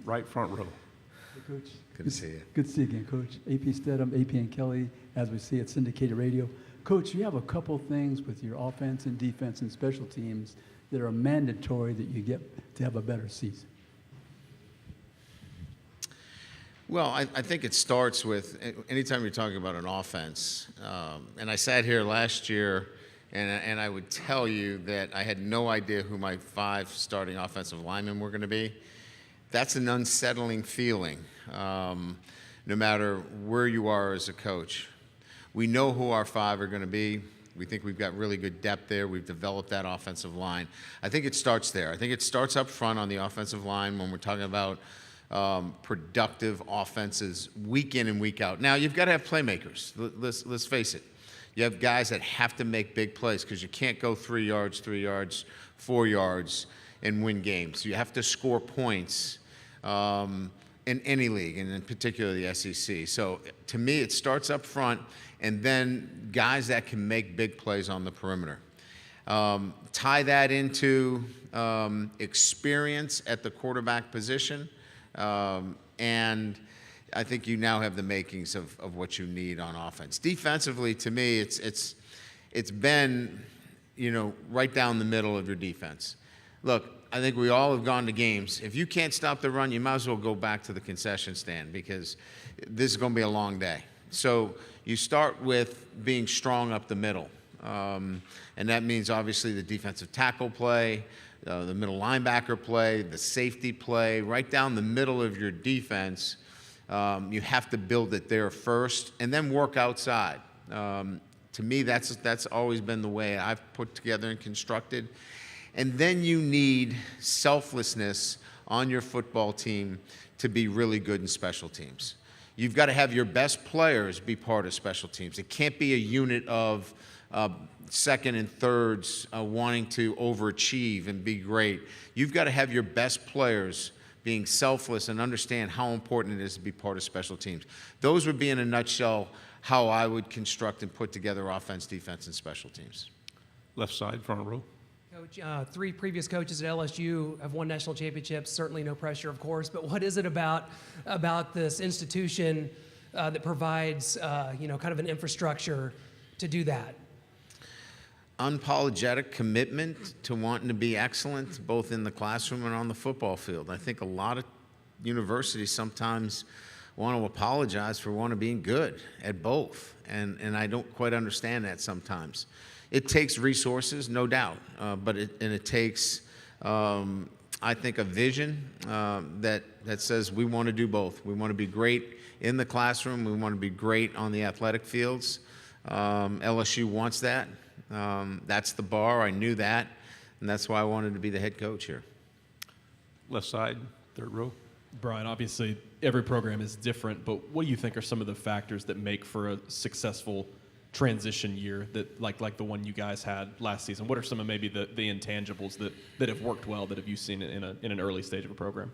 right front row. Hey, Coach. Good to see you. Good to see you again, Coach. AP Stedham, AP and Kelly, as we see at syndicated radio. Coach, you have a couple things with your offense and defense and special teams that are mandatory that you get to have a better season. Well, I think it starts with anytime you're talking about an offense, and I sat here last year and I would tell you that I had no idea who my 5 starting offensive linemen were going to be. That's an unsettling feeling, no matter where you are as a coach. We know who our 5 are going to be. We think we've got really good depth there. We've developed that offensive line. I think it starts there. I think it starts up front on the offensive line when we're talking about productive offenses week in and week out. Now, you've got to have playmakers. Let's face it. You have guys that have to make big plays because you can't go 3 yards, 4 yards, and win games. You have to score points in any league, and in particular the SEC. So to me, it starts up front, and then guys that can make big plays on the perimeter. Tie that into experience at the quarterback position, and I think you now have the makings of what you need on offense. Defensively, to me, it's been, right down the middle of your defense. Look, I think we all have gone to games. If you can't stop the run, you might as well go back to the concession stand because this is going to be a long day. So you start with being strong up the middle, and that means obviously the defensive tackle play, the middle linebacker play, the safety play, right down the middle of your defense. You have to build it there first and then work outside. To me, that's always been the way I've put together and constructed. And then you need selflessness on your football team to be really good in special teams. You've got to have your best players be part of special teams. It can't be a unit of second and thirds wanting to overachieve and be great. You've got to have your best players being selfless and understand how important it is to be part of special teams. Those would be, in a nutshell, how I would construct and put together offense, defense, and special teams. Left side, front row. Coach, 3 previous coaches at LSU have won national championships. Certainly no pressure, of course, but what is it about this institution that provides, kind of an infrastructure to do that? Unapologetic commitment to wanting to be excellent, both in the classroom and on the football field. I think a lot of universities sometimes want to apologize for wanting to be good at both, and I don't quite understand that sometimes. It takes resources, no doubt, but it takes, I think, a vision that says we want to do both. We want to be great in the classroom. We want to be great on the athletic fields. LSU wants that. That's the bar. I knew that, and that's why I wanted to be the head coach here. Left side, third row. Brian, obviously every program is different, but what do you think are some of the factors that make for a successful transition year that like the one you guys had last season? What are some of maybe the intangibles that have worked well that have you seen in an early stage of a program?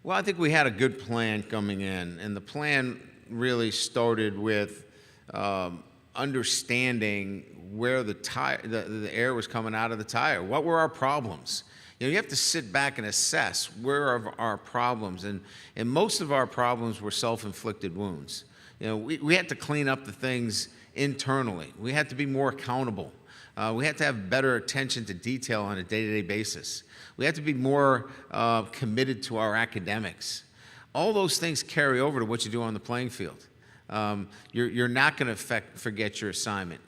Well, I think we had a good plan coming in, and the plan really started with understanding where the air was coming out of the tire. What were our problems? You have to sit back and assess where are our problems, and most of our problems were self-inflicted wounds. We had to clean up the things internally. We had to be more accountable. We had to have better attention to detail on a day-to-day basis. We had to be more committed to our academics. All those things carry over to what you do on the playing field. You're not going to forget your assignment.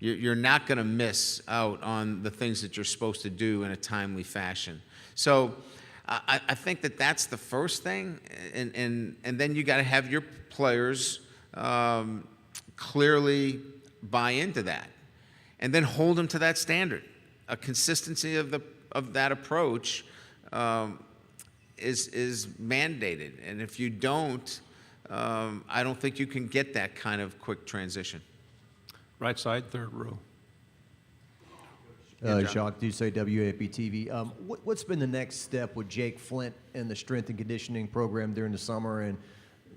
You're not going to miss out on the things that you're supposed to do in a timely fashion. So I think that's the first thing, and then you got to have your players clearly buy into that, and then hold them to that standard. A consistency of that approach is mandated, and if you don't, I don't think you can get that kind of quick transition. Right side, third row. Jacques Doucet, WAP-TV. What's been the next step with Jake Flint and the strength and conditioning program during the summer? And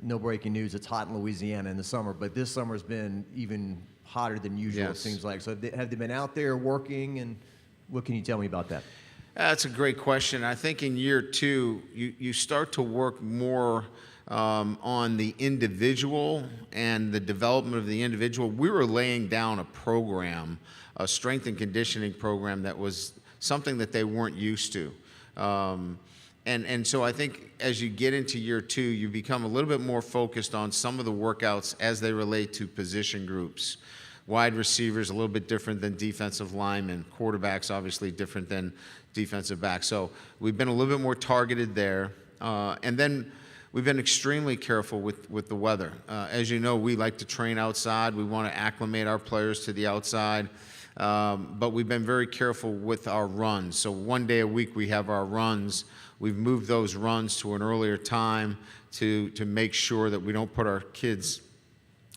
no breaking news, it's hot in Louisiana in the summer, but this summer's been even hotter than usual, Yes. It seems like. So have they been out there working, and what can you tell me about that? That's a great question. I think in year two, you start to work more on the individual and the development of the individual. We were laying down a program, a strength and conditioning program that was something that they weren't used to. And so I think as you get into year two, you become a little bit more focused on some of the workouts as they relate to position groups. Wide receivers, a little bit different than defensive linemen. Quarterbacks, obviously different than defensive backs. So we've been a little bit more targeted there. And then we've been extremely careful with the weather. As you know, we like to train outside. We want to acclimate our players to the outside. But we've been very careful with our runs. So 1 day a week we have our runs. We've moved those runs to an earlier time to make sure that we don't put our kids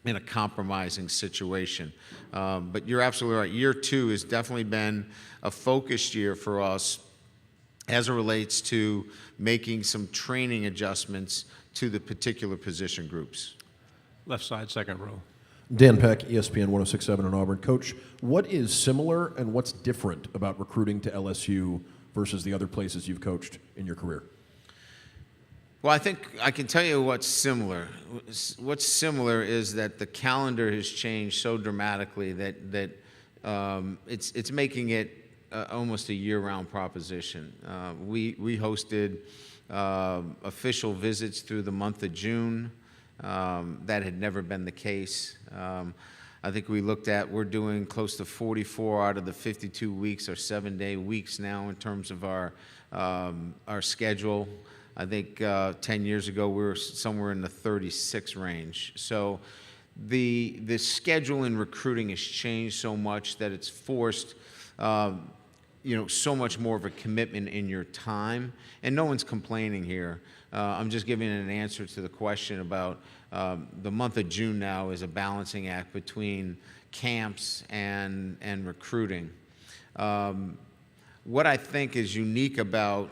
in a compromising situation. But you're absolutely right. Year two has definitely been a focused year for us as it relates to making some training adjustments to the particular position groups. Left side, second row. Dan Peck, ESPN 106.7 in Auburn. Coach, what is similar and what's different about recruiting to LSU versus the other places you've coached in your career? Well, I think I can tell you what's similar. What's similar is that the calendar has changed so dramatically that it's making it almost a year-round proposition. We hosted official visits through the month of June. That had never been the case. I think we looked at, we're doing close to 44 out of the 52 weeks or 7-day weeks now in terms of our schedule. I think 10 years ago we were somewhere in the 36 range. So the schedule in recruiting has changed so much that it's forced so much more of a commitment in your time. And no one's complaining here. I'm just giving an answer to the question about the month of June now is a balancing act between camps and recruiting. What I think is unique about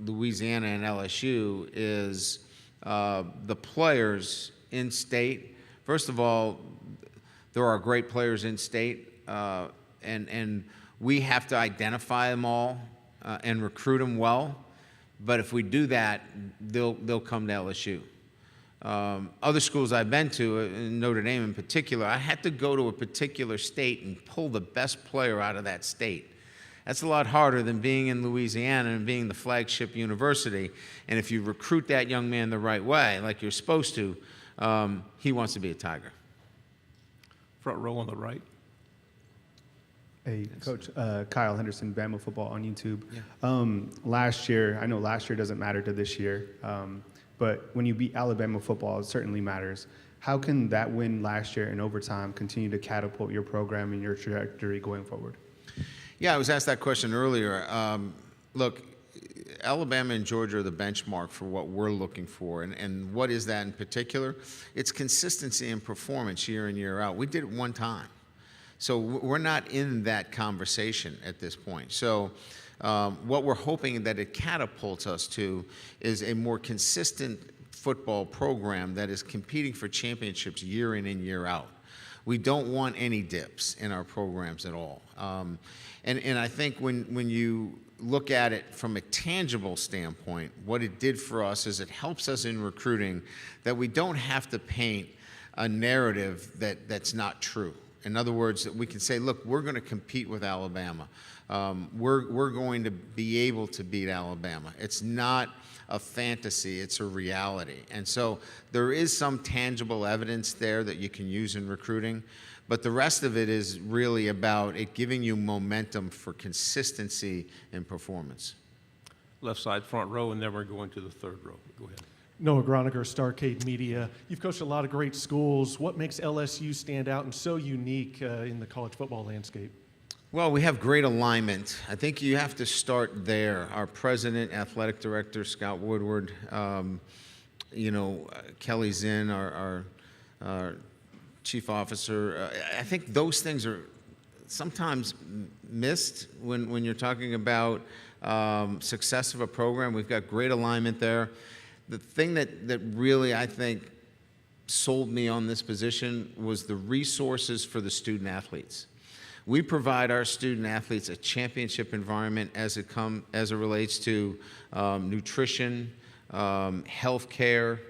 Louisiana and LSU is the players in state. First of all, there are great players in state, and we have to identify them all and recruit them well. But if we do that, they'll come to LSU. Other schools I've been to, in Notre Dame in particular, I had to go to a particular state and pull the best player out of that state. That's a lot harder than being in Louisiana and being the flagship university. And if you recruit that young man the right way, like you're supposed to, he wants to be a Tiger. Front row on the right. Hey, Coach, Kyle Henderson, Bama Football on YouTube. Yeah. Last year, I know last year doesn't matter to this year, but when you beat Alabama football, it certainly matters. How can that win last year in overtime continue to catapult your program and your trajectory going forward? Yeah, I was asked that question earlier. Look, Alabama and Georgia are the benchmark for what we're looking for. And what is that in particular? It's consistency in performance year in, year out. We did it one time. So we're not in that conversation at this point. So what we're hoping that it catapults us to is a more consistent football program that is competing for championships year in and year out. We don't want any dips in our programs at all. And I think when you look at it from a tangible standpoint, what it did for us is it helps us in recruiting that we don't have to paint a narrative that's not true. In other words, that we can say, look, we're going to compete with Alabama. We're going to be able to beat Alabama. It's not a fantasy, it's a reality. And so there is some tangible evidence there that you can use in recruiting, but the rest of it is really about it giving you momentum for consistency in performance. Left side, front row, and then we're going to the third row. Go ahead. Noah Groniger, Starcade Media. You've coached a lot of great schools. What makes LSU stand out and so unique in the college football landscape? Well, we have great alignment. I think you have to start there. Our president, athletic director, Scott Woodward, Kelly Zinn, our chief officer. I think those things are sometimes missed when you're talking about success of a program. We've got great alignment there. The thing that really, I think, sold me on this position was the resources for the student athletes. We provide our student athletes a championship environment as it relates to nutrition, health care,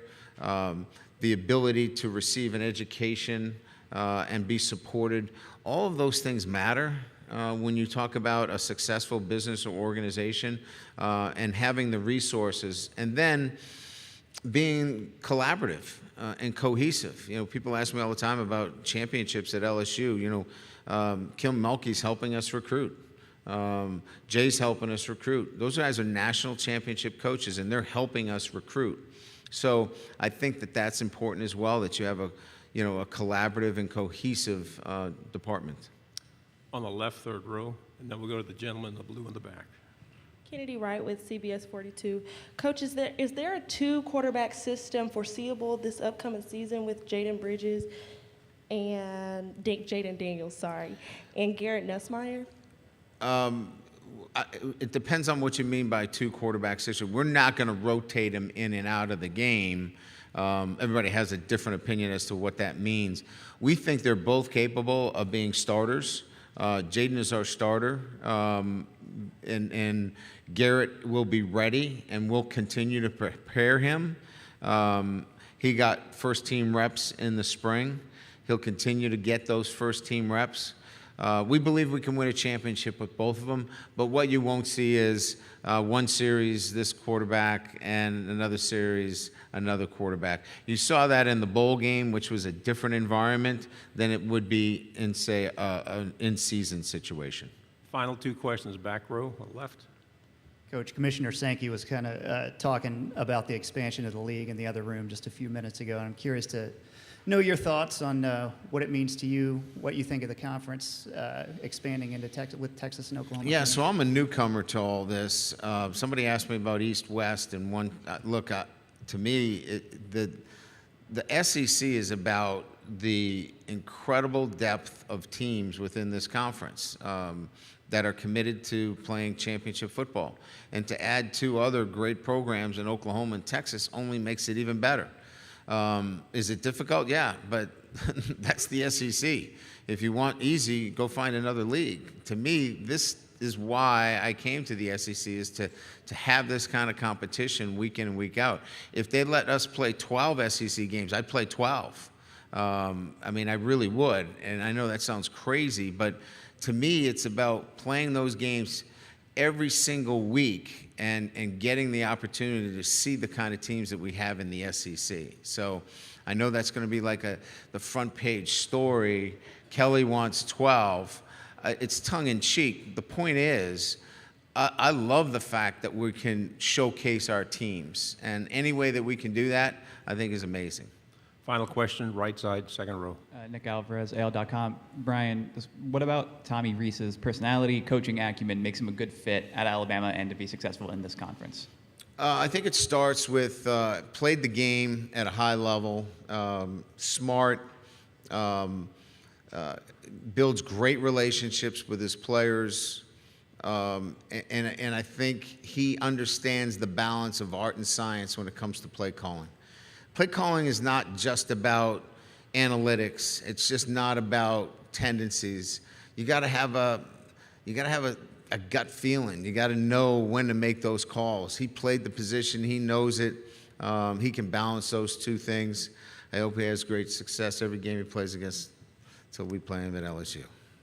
the ability to receive an education and be supported. All of those things matter when you talk about a successful business or organization, and having the resources, and then being collaborative and cohesive. You know, people ask me all the time about championships at LSU. You know, Kim Mulkey's helping us recruit. Jay's helping us recruit. Those guys are national championship coaches, and they're helping us recruit. So I think that that's important as well, that you have a collaborative and cohesive department. On the left, third row, and then we'll go to the gentleman in the blue in the back. Kennedy Wright with CBS 42. Coach, is there a 2-quarterback system foreseeable this upcoming season with Jaden Bridges and Jaden Daniels, and Garrett Nussmeier? It depends on what you mean by 2-quarterback system. We're not going to rotate them in and out of the game. Everybody has a different opinion as to what that means. We think they're both capable of being starters. Jaden is our starter, and Garrett will be ready, and we'll continue to prepare him. He got first-team reps in the spring. He'll continue to get those first-team reps. We believe we can win a championship with both of them, but what you won't see is one series, this quarterback, and another series, another quarterback. You saw that in the bowl game, which was a different environment than it would be in, say, an in-season situation. Final 2 questions, back row, on the left. Coach, Commissioner Sankey was kind of talking about the expansion of the league in the other room just a few minutes ago, and I'm curious to know your thoughts on what it means to you, what you think of the conference expanding into with Texas and Oklahoma. Yeah, so I'm a newcomer to all this. Somebody asked me about East-West, and to me, the SEC is about the incredible depth of teams within this conference that are committed to playing championship football. And to add 2 other great programs in Oklahoma and Texas only makes it even better. Is it difficult? Yeah, but that's the SEC. If you want easy, go find another league. To me, this is why I came to the SEC, is to have this kind of competition week in and week out. If they let us play 12 SEC games, I'd play 12. I mean, I really would, and I know that sounds crazy, but to me, it's about playing those games every single week and getting the opportunity to see the kind of teams that we have in the SEC. So I know that's going to be like the front page story. Kelly wants 12. It's tongue-in-cheek. The point is, I love the fact that we can showcase our teams, and any way that we can do that, I think is amazing. Final question, right side, second row. Nick Alvarez, AL.com. Brian, what about Tommy Reese's personality, coaching acumen makes him a good fit at Alabama and to be successful in this conference? I think it starts with played the game at a high level, smart, builds great relationships with his players, and I think he understands the balance of art and science when it comes to play calling. Play calling is not just about analytics. It's just not about tendencies. You got to have a gut feeling. You got to know when to make those calls. He played the position. He knows it. He can balance those 2 things. I hope he has great success every game he plays against until we play him at LSU.